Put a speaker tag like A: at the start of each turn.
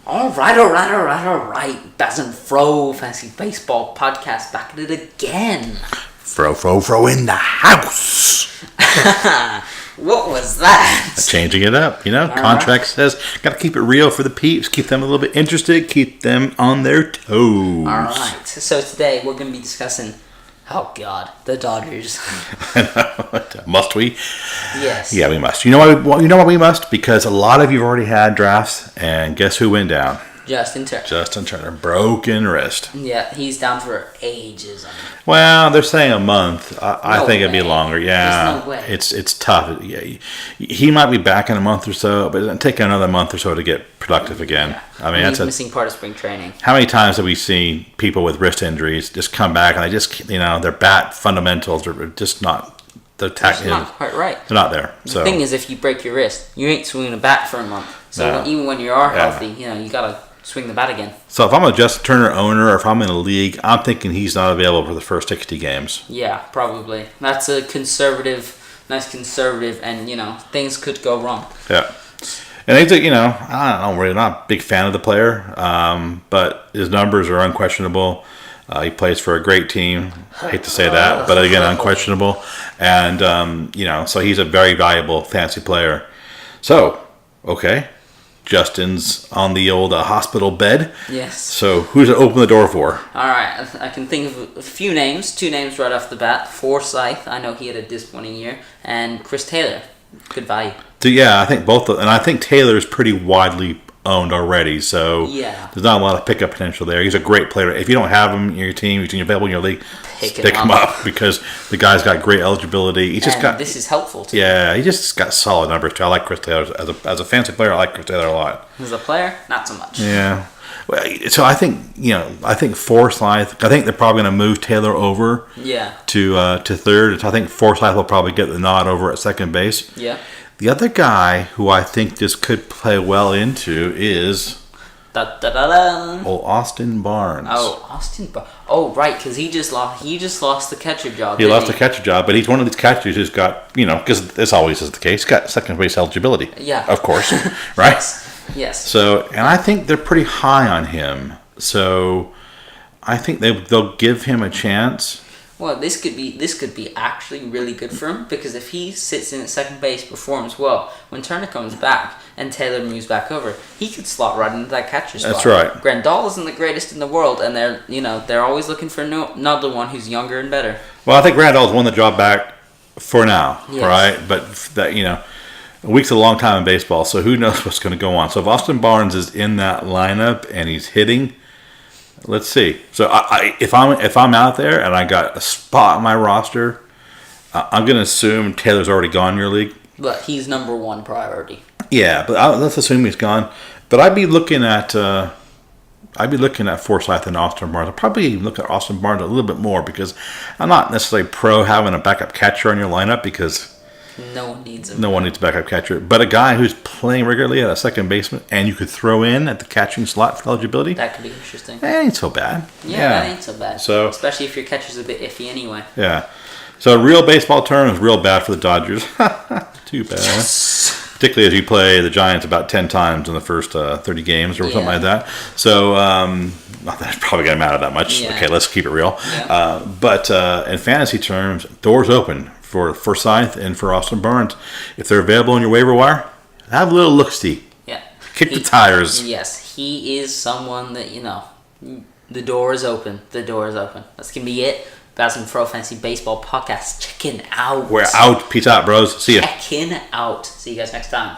A: All right. BAS and FRO, Fantasy Baseball Podcast, back at it again.
B: Fro in the house.
A: What was that?
B: Changing it up, Contract says, got to keep it real for the peeps, keep them a little bit interested, keep them on their toes.
A: All right. So today we're going to be discussing, the Dodgers.
B: Must we?
A: Yes.
B: Yeah, we must. You know why we must? Because a lot of you have already had drafts, and guess who went down?
A: Justin
B: Turner, broken wrist.
A: Yeah, he's down for ages.
B: Well, they're saying a month. I think it'd be longer. Yeah,
A: there's no way.
B: It's tough. Yeah, he might be back in a month or so, but it'll take another month or so to get productive again.
A: Yeah.
B: I mean,
A: he's missing part of spring training.
B: How many times have we seen people with wrist injuries just come back and they just, their bat fundamentals are just not. They're
A: not quite right.
B: They're not there.
A: The thing is, if you break your wrist, you ain't swinging a bat for a month. So even when you are healthy, you gotta swing the bat again.
B: So if I'm a Justin Turner owner, or if I'm in a league, I'm thinking he's not available for the first 60 games.
A: Yeah, probably. That's a nice conservative, and things could go wrong.
B: Yeah, and he's I don't know, really not a big fan of the player, but his numbers are unquestionable. He plays for a great team. I hate to say that, but again, unquestionable, and so he's a very valuable fantasy player. So, okay. Justin's on the old hospital bed.
A: Yes.
B: So who's it open the door for?
A: All right. I can think of a few names. Two names right off the bat. Forsythe. I know he had a disappointing year. And Chris Taylor. Good value.
B: So, yeah, I think both. And I think Taylor's pretty widely owned already. So there's not a lot of pickup potential there. He's a great player. If you don't have him in your team, he's available in your league, pick him up because the guy's got great eligibility.
A: This is helpful too.
B: Yeah, he just got solid numbers too. I like Chris Taylor as a fantasy player. I like Chris Taylor a lot.
A: As a player, not so much.
B: Yeah. Well, so I think Forsythe. I think they're probably going to move Taylor over.
A: Yeah.
B: To third. So I think Forsythe will probably get the nod over at second base.
A: Yeah.
B: The other guy who I think this could play well into is Austin Barnes.
A: Oh, Austin Barnes. Oh, right, because he just lost the catcher job.
B: He lost the catcher job, but he's one of these catchers who's got, because this always is the case, got second base eligibility.
A: Yeah.
B: Of course, right?
A: Yes.
B: So, and I think they're pretty high on him. So, I think they'll give him a chance.
A: Well, this could be actually really good for him because if he sits in at second base, performs well, when Turner comes back and Taylor moves back over, he could slot right into that catcher spot.
B: That's right.
A: Grandal isn't the greatest in the world, and they're always looking for another one who's younger and better.
B: Well, I think Grandal's won the job back for now,
A: yes.
B: Right? But that a week's a long time in baseball, so who knows what's going to go on. So if Austin Barnes is in that lineup and he's hitting. Let's see. So if I'm out there and I got a spot on my roster, I'm going to assume Taylor's already gone in your league.
A: But he's number one priority.
B: Yeah, but let's assume he's gone. But I'd be looking at Forsythe and Austin Barnes. I'd probably even look at Austin Barnes a little bit more because I'm not necessarily pro having a backup catcher on your lineup because
A: no one needs him.
B: No one needs a backup catcher. But a guy who's playing regularly at a second baseman and you could throw in at the catching slot for eligibility.
A: That could be interesting.
B: That ain't so bad.
A: Yeah, that ain't so bad.
B: So,
A: especially if your catcher's a bit iffy anyway.
B: Yeah. So real baseball term is real bad for the Dodgers. Too bad.
A: Yes.
B: Particularly as you play the Giants about 10 times in the first 30 games or something like that. So not that it's probably going to matter that much.
A: Yeah.
B: Okay, let's keep it real.
A: Yeah.
B: But in fantasy terms, doors open for Forsythe and for Austin Barnes. If they're available on your waiver wire, have a little look-see.
A: Yeah.
B: Kick the tires.
A: Yes, he is someone that, the door is open. The door is open. That's going to be it. BAS and FRO Fantasy Baseball Podcast. Checking out.
B: We're out. Peace out, bros. See ya.
A: Checking out. See you guys next time.